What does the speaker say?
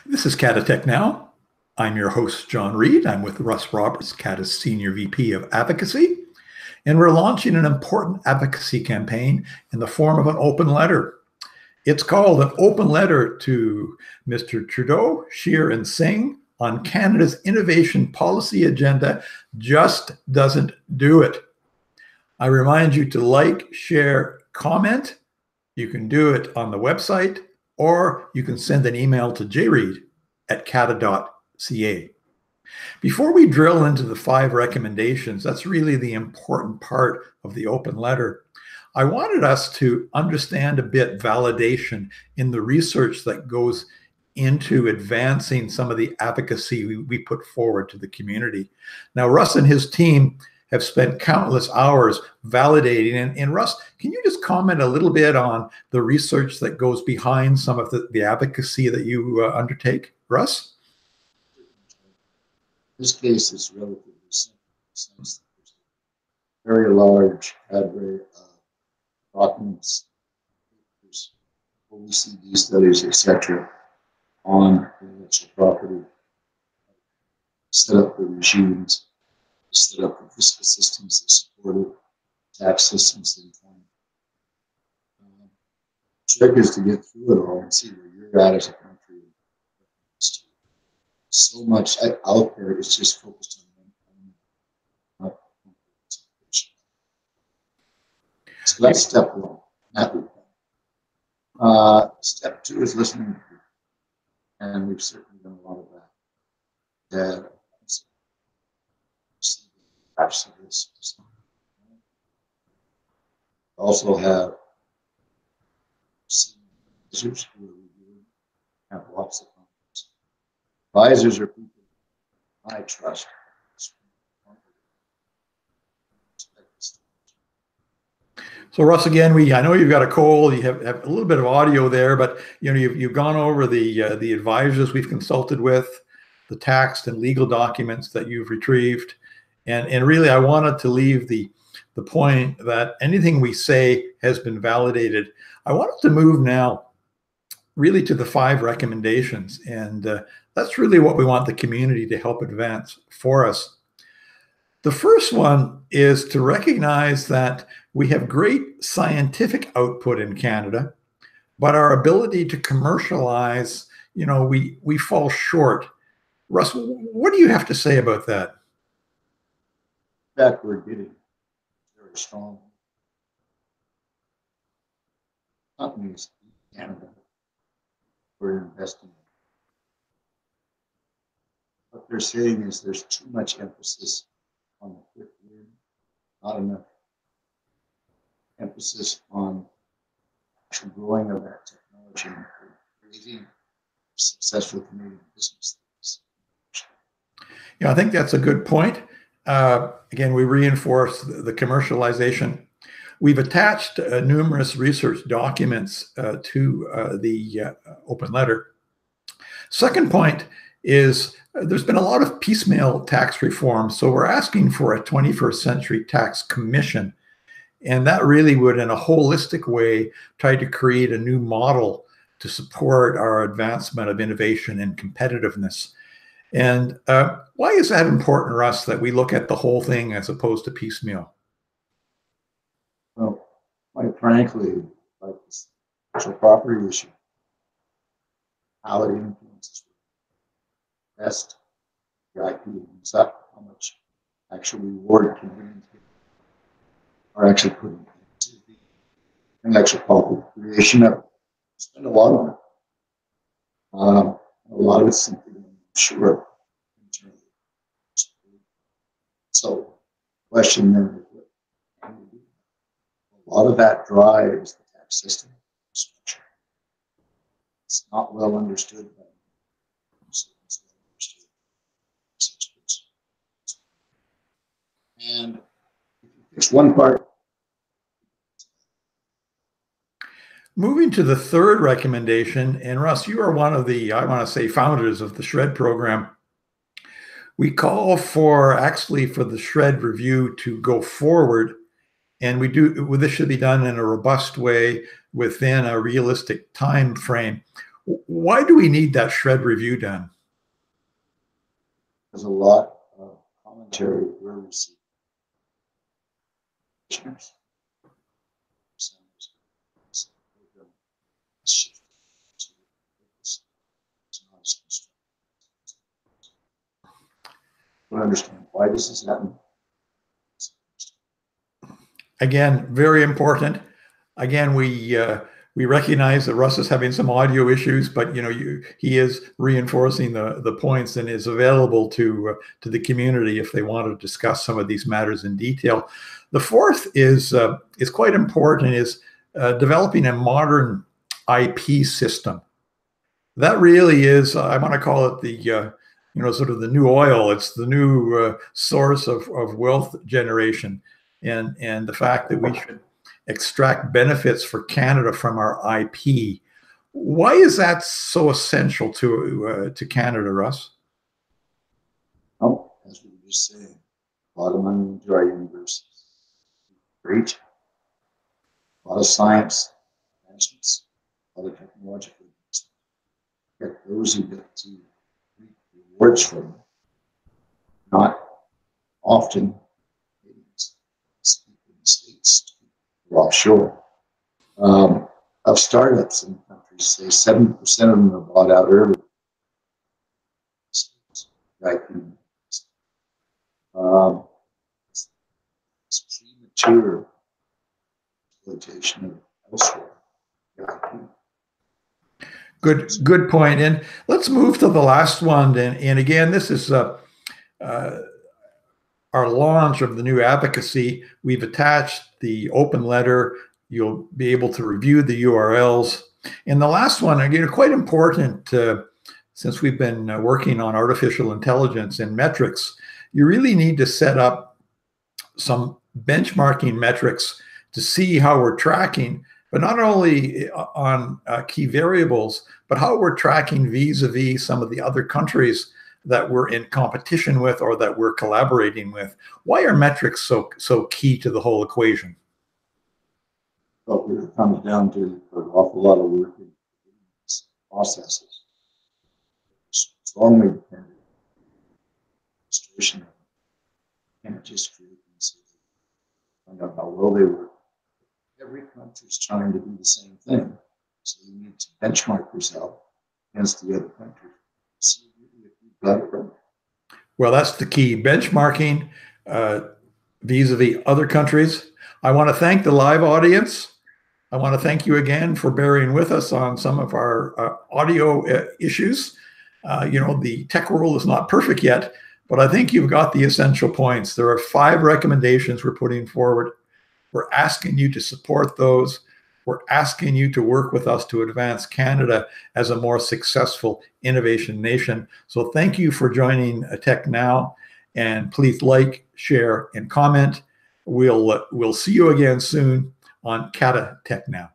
This is CATA TECHNOW. I'm your host, John Reed. I'm with Russ Roberts, CATA's Senior VP of Advocacy, and we're launching an important advocacy campaign in the form of an open letter. It's called an open letter to Mr. Trudeau, Scheer, and Singh on Canada's innovation policy agenda just doesn't do it. I remind you to like, share, comment. You can do it on the website, or you can send an email to jreed@cata.ca. Before we drill into the 5 recommendations, that's really the important part of the open letter. I wanted us to understand a bit validation in the research that goes into advancing some of the advocacy we put forward to the community. Now, Russ and his team have spent countless hours validating. And Russ, can you just comment a little bit on the research that goes behind some of the advocacy that you undertake? Russ? This case is relatively simple in the sense that there's a very large cadre of documents, papers, OECD studies, etc., on intellectual property, set up the regimes, set up the fiscal systems that support it, tax systems that inform it. The trick is to get through it all and see where you're at as a country. So much out there is just focused on one thing. So that's step 1. Step 2 is listening, and we've certainly done a lot of that. Also have advisors who are reviewing, have lots of confidence. Advisors are people I trust. So Russ, again, I know you've got a cold. You have a little bit of audio there, but you've gone over the advisors we've consulted with, the tax and legal documents that you've retrieved. And really, I wanted to leave the point that anything we say has been validated. I wanted to move now really to the 5 recommendations. And that's really what we want the community to help advance for us. The first one is to recognize that we have great scientific output in Canada, but our ability to commercialize, we fall short. Russ, what do you have to say about that? That we're getting very strong companies in Canada. We're investing. What they're saying is there's too much emphasis on the quick win, not enough emphasis on actual growing of that technology and creating successful Canadian business. Yeah, I think that's a good point. Again, we reinforce the commercialization. We've attached numerous research documents to the open letter. Second point is there's been a lot of piecemeal tax reform, so we're asking for a 21st century tax commission. And that really would, in a holistic way, try to create a new model to support our advancement of innovation and competitiveness. And why is that important, Russ, that we look at the whole thing as opposed to piecemeal? Well, quite frankly, like this intellectual property issue, how it influences the best the IP ends up, how much actual reward can bring into are actually putting into the intellectual property creation of it. Spend a lot on it. A lot of it's simply sure internally. So, question then, what can we do? A lot of that drives the tax system structure. It's not well understood by and if you fix one part. Moving to the third recommendation, and Russ, you are one of the, I want to say, founders of the SHRED program. We call for the SHRED review to go forward, and this should be done in a robust way within a realistic time frame. Why do we need that shred review done? There's a lot of commentary we're receiving. I don't understand why this has happened. Again, very important. Again, we recognize that Russ is having some audio issues, but he is reinforcing the points and is available to the community if they want to discuss some of these matters in detail. The fourth is quite important, is developing a modern IP system. That really is, I want to call it the sort of the new oil. It's the new source of wealth generation, and the fact that we should extract benefits for Canada from our IP. Why is that so essential to Canada, Russ? Oh, as we were just saying, a lot of money into our universities. Great. A lot of science, advancements, a lot of technological advancements. Yet those who get to reap rewards from them, not often in the States, offshore. Of startups in countries, say 70% of them are bought out early. Right. It's premature exploitation of elsewhere. Good point. And let's move to the last one. And again, this is our launch of the new Advocacy. We've attached the open letter. You'll be able to review the URLs. And the last one, again, quite important, since we've been working on artificial intelligence and metrics, you really need to set up some benchmarking metrics to see how we're tracking, but not only on key variables, but how we're tracking vis-a-vis some of the other countries that we're in competition with or that we're collaborating with. Why are metrics so key to the whole equation? Well, it comes down to an awful lot of work in processes. Strongly dependent administration. You can't just create and say, find out how well they work. Every country is trying to do the same thing. So you need to benchmark yourself against the other countries. See if you've got it right. Well, that's the key, benchmarking vis-a-vis other countries. I want to thank the live audience. I want to thank you again for bearing with us on some of our audio issues. The tech world is not perfect yet, but I think you've got the essential points. There are 5 recommendations we're putting forward. We're asking you to support those. We're asking you to work with us to advance Canada as a more successful innovation nation. So thank you for joining TECHNOW, and please like, share, and comment. We'll see you again soon on CATA TECHNOW.